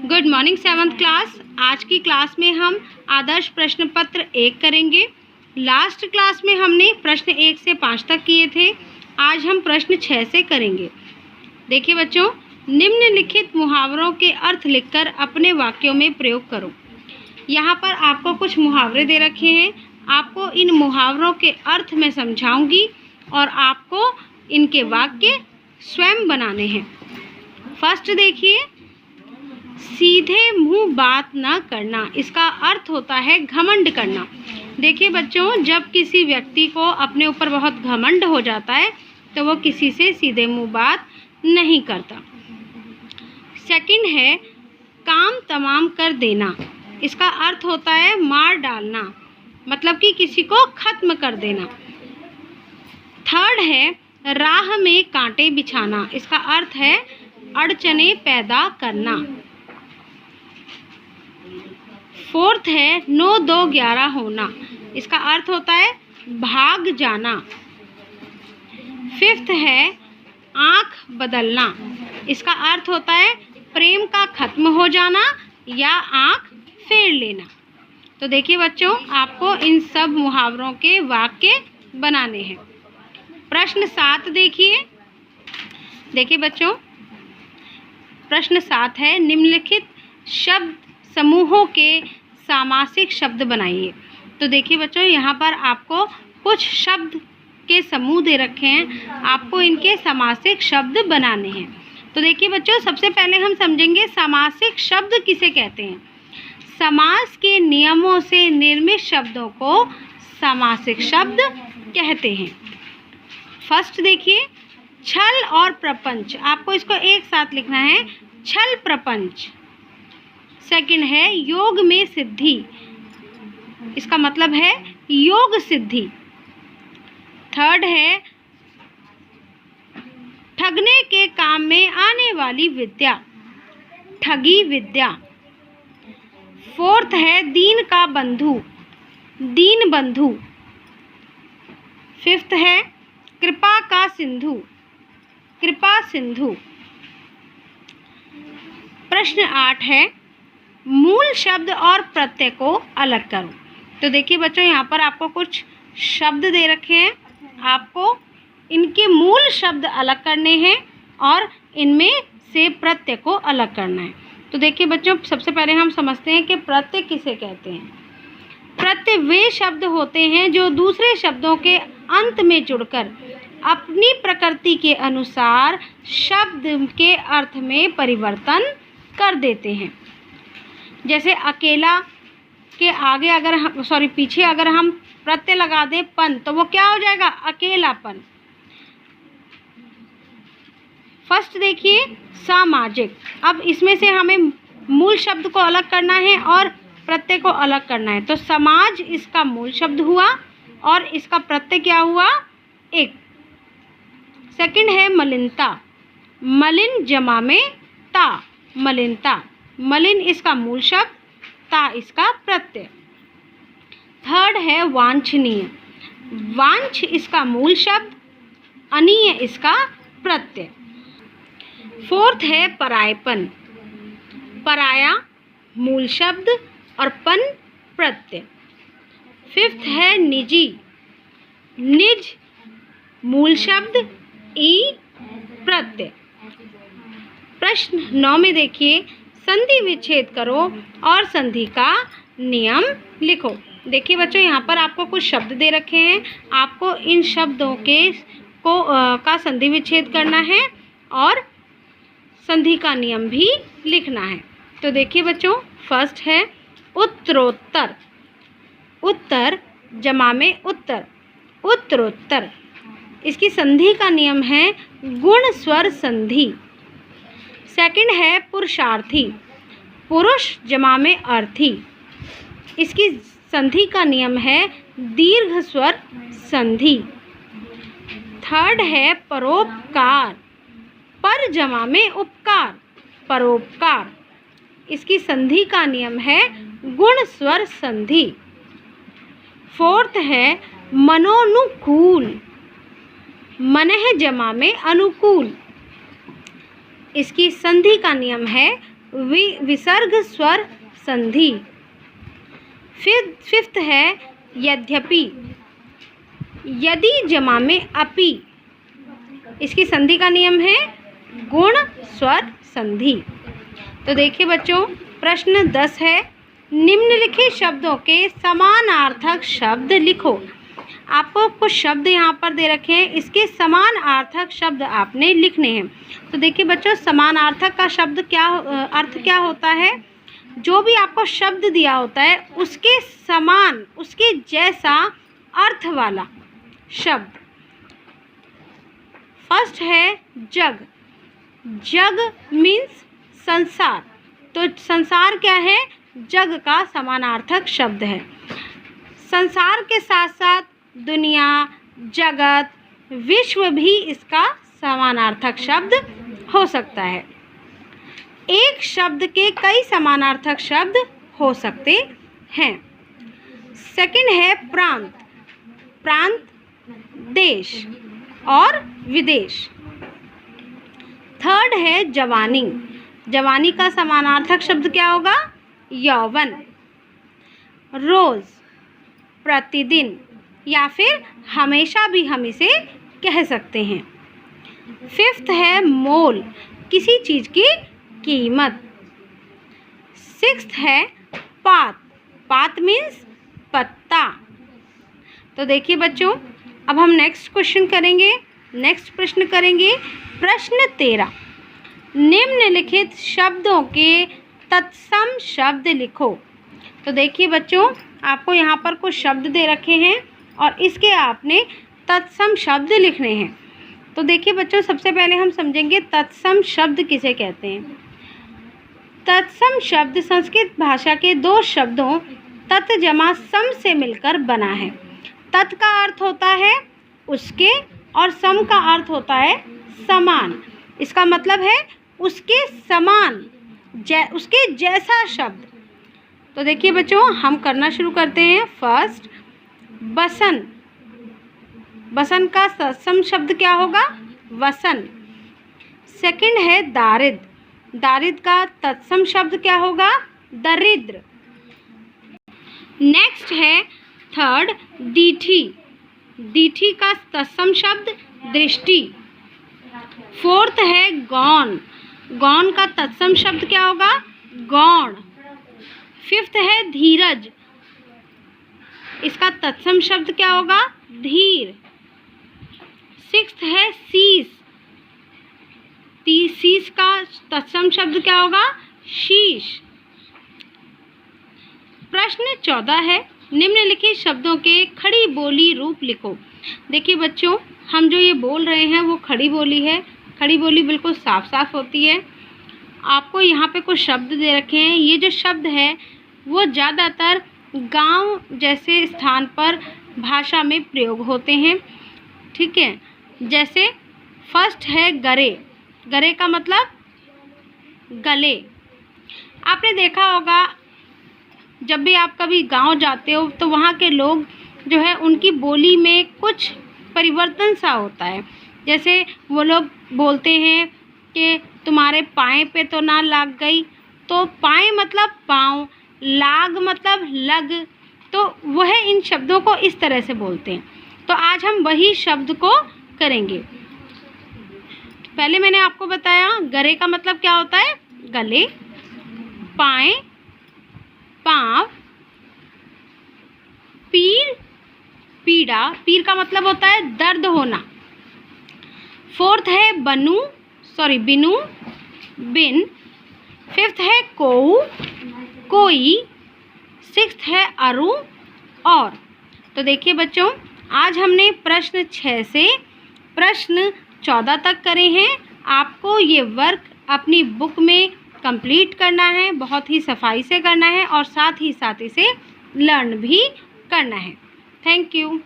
Good morning 7th class. आज की class में हम आदर्श प्रश्न पत्र 1 करेंगे। लास्ट क्लास में हमने प्रश्न 1 से 5 तक किए थे। आज हम प्रश्न 6 से करेंगे। देखिए बच्चों, निम्नलिखित मुहावरों के अर्थ लिखकर अपने वाक्यों में प्रयोग करो। यहाँ पर आपको कुछ मुहावरे दे रखे हैं। आपको इन मुहावरों के अर्थ में समझाऊंगी और आपको इनके वाक्य स्वयं बनाने हैं। फर्स्ट देखिए, सीधे मुंह बात न करना। इसका अर्थ होता है घमंड करना। देखिए बच्चों, जब किसी व्यक्ति को अपने ऊपर बहुत घमंड हो जाता है तो वो किसी से सीधे मुंह बात नहीं करता। सेकंड है काम तमाम कर देना। इसका अर्थ होता है मार डालना, मतलब कि किसी को खत्म कर देना। थर्ड है राह में कांटे बिछाना। इसका अर्थ है अड़चने पैदा करना। फोर्थ है 9 2 11 होना। इसका अर्थ होता है भाग जाना। फिफ्थ है आँख बदलना। इसका अर्थ होता है प्रेम का खत्म हो जाना या आँख फेर लेना। तो देखिए बच्चों, आपको इन सब मुहावरों के वाक्य बनाने हैं। प्रश्न 7 देखिए। देखिए बच्चों, प्रश्न 7 है निम्नलिखित शब्द समूहों के सामासिक शब्द बनाइए। तो देखिए बच्चों, यहाँ पर आपको कुछ शब्द के समूह दे रखे हैं। आपको इनके समासिक शब्द बनाने हैं। तो देखिए बच्चों, सबसे पहले हम समझेंगे समासिक शब्द किसे कहते हैं। समास के नियमों से निर्मित शब्दों को समासिक शब्द कहते हैं। फर्स्ट देखिए, छल और प्रपंच। आपको इसको एक साथ लिखना है, छल प्रपंच। सेकंड है योग में सिद्धि। इसका मतलब है योग सिद्धि। थर्ड है ठगने के काम में आने वाली विद्या, ठगी विद्या। फोर्थ है दीन का बंधु, दीन बंधु। फिफ्थ है कृपा का सिंधु, कृपा सिंधु। प्रश्न 8 है मूल शब्द और प्रत्यय को अलग करो। तो देखिए बच्चों, यहाँ पर आपको कुछ शब्द दे रखे हैं। आपको इनके मूल शब्द अलग करने हैं और इनमें से प्रत्यय को अलग करना है। तो देखिए बच्चों, सबसे पहले हम समझते हैं कि प्रत्यय किसे कहते हैं। प्रत्यय वे शब्द होते हैं जो दूसरे शब्दों के अंत में जुड़कर अपनी प्रकृति के अनुसार शब्द के अर्थ में परिवर्तन कर देते हैं। जैसे अकेला के आगे अगर हम पीछे अगर हम प्रत्यय लगा दें पन, तो वो क्या हो जाएगा, अकेलापन। फर्स्ट देखिए सामाजिक। अब इसमें से हमें मूल शब्द को अलग करना है और प्रत्यय को अलग करना है। तो समाज इसका मूल शब्द हुआ और इसका प्रत्यय क्या हुआ, एक। सेकंड है मलिनता। मलिन जमा में ता, मलिनता। मलिन इसका मूल शब्द, ता इसका प्रत्यय। थर्ड है वांछनीय। वांछ इसका मूल शब्द, अनीय इसका प्रत्यय। फोर्थ है परायपन। पराया मूल शब्द और पन प्रत्यय। फिफ्थ है निजी। निज मूल शब्द, ई प्रत्यय। प्रश्न 9 में देखिए, संधि विच्छेद करो और संधि का नियम लिखो। देखिए बच्चों, यहाँ पर आपको कुछ शब्द दे रखे हैं। आपको इन शब्दों का संधि विच्छेद करना है और संधि का नियम भी लिखना है। तो देखिए बच्चों, फर्स्ट है उत्तरोत्तर। उत्तर जमा में उत्तर, उत्तरोत्तर। इसकी संधि का नियम है गुण स्वर संधि। सेकंड है पुरुषार्थी। पुरुष जमा में अर्थी। इसकी संधि का नियम है दीर्घ स्वर संधि। थर्ड है परोपकार। पर जमा में उपकार, परोपकार। इसकी संधि का नियम है गुण स्वर संधि। फोर्थ है मनोनुकूल। मनः जमा में अनुकूल। इसकी संधि का नियम है विसर्ग स्वर संधि। फिफ्थ है यद्यपि, यदि जमा में अपि, इसकी संधि का नियम है गुण स्वर संधि। तो देखिए बच्चों, प्रश्न 10 है, निम्नलिखित शब्दों के समानार्थक शब्द लिखो। आपको कुछ शब्द यहाँ पर दे रखे हैं, इसके समानार्थक शब्द आपने लिखने हैं। तो देखिए बच्चों, समानार्थक का शब्द क्या अर्थ क्या होता है? जो भी आपको शब्द दिया होता है उसके समान, उसके जैसा अर्थ वाला शब्द। फर्स्ट है जग। जग मीन्स संसार, तो संसार क्या है? जग का समानार्थक शब्द है। संसार के साथ साथ दुनिया, जगत, विश्व भी इसका समानार्थक शब्द हो सकता है। एक शब्द के कई समानार्थक शब्द हो सकते हैं। सेकंड है प्रांत। प्रांत देश और विदेश। थर्ड है जवानी। जवानी का समानार्थक शब्द क्या होगा? यौवन। रोज प्रतिदिन या फिर हमेशा भी हम इसे कह सकते हैं। फिफ्थ है मोल, किसी चीज़ की कीमत। सिक्स्थ है पात। पात मीन्स पत्ता। तो देखिए बच्चों, अब हम नेक्स्ट क्वेश्चन करेंगे, नेक्स्ट प्रश्न करेंगे। प्रश्न 13, निम्नलिखित शब्दों के तत्सम शब्द लिखो। तो देखिए बच्चों, आपको यहाँ पर कुछ शब्द दे रखे हैं और इसके आपने तत्सम शब्द लिखने हैं। तो देखिए बच्चों, सबसे पहले हम समझेंगे तत्सम शब्द किसे कहते हैं। तत्सम शब्द संस्कृत भाषा के दो शब्दों तत् जमा सम से मिलकर बना है। तत् का अर्थ होता है उसके और सम का अर्थ होता है समान। इसका मतलब है उसके समान, उसके जैसा शब्द। तो देखिए बच्चों, हम करना शुरू करते हैं। फर्स्ट बसन। बसन का तत्सम शब्द क्या होगा? वसन। सेकंड है दारिद। दारिद का तत्सम शब्द क्या होगा? दरिद्र। नेक्स्ट है थर्ड दीठी। दीठी का तत्सम शब्द दृष्टि। फोर्थ है गौण। गौण का तत्सम शब्द क्या होगा? गौण। फिफ्थ है धीरज। इसका तत्सम शब्द क्या होगा? धीर। सिक्स्थ है शीश। शीश का तत्सम शब्द क्या होगा? शीश। प्रश्न 14 है, निम्नलिखित शब्दों के खड़ी बोली रूप लिखो। देखिए बच्चों, हम जो ये बोल रहे हैं वो खड़ी बोली है। खड़ी बोली बिल्कुल साफ साफ होती है। आपको यहाँ पे कुछ शब्द दे रखे हैं। ये जो शब्द है वो ज़्यादातर गांव जैसे स्थान पर भाषा में प्रयोग होते हैं। ठीक है, जैसे फर्स्ट है गरे। गरे का मतलब गले। आपने देखा होगा जब भी आप कभी गांव जाते हो तो वहाँ के लोग जो है उनकी बोली में कुछ परिवर्तन सा होता है। जैसे वो लोग बोलते हैं कि तुम्हारे पाँव पे तो ना लाग गई, तो पाँव मतलब पाँव, लाग मतलब लग, तो वह इन शब्दों को इस तरह से बोलते हैं। तो आज हम वही शब्द को करेंगे। पहले मैंने आपको बताया गरे का मतलब क्या होता है? गले। पाँव, पाँव। पीर, पीड़ा। पीर का मतलब होता है दर्द होना। फोर्थ है बिनु, बिन। फिफ्थ है कोऊ, कोई। सिक्स्थ है अरु, और। तो देखिए बच्चों, आज हमने प्रश्न 6 से प्रश्न 14 तक करे हैं। आपको ये वर्क अपनी बुक में कंप्लीट करना है, बहुत ही सफाई से करना है और साथ ही साथ इसे लर्न भी करना है। Thank you.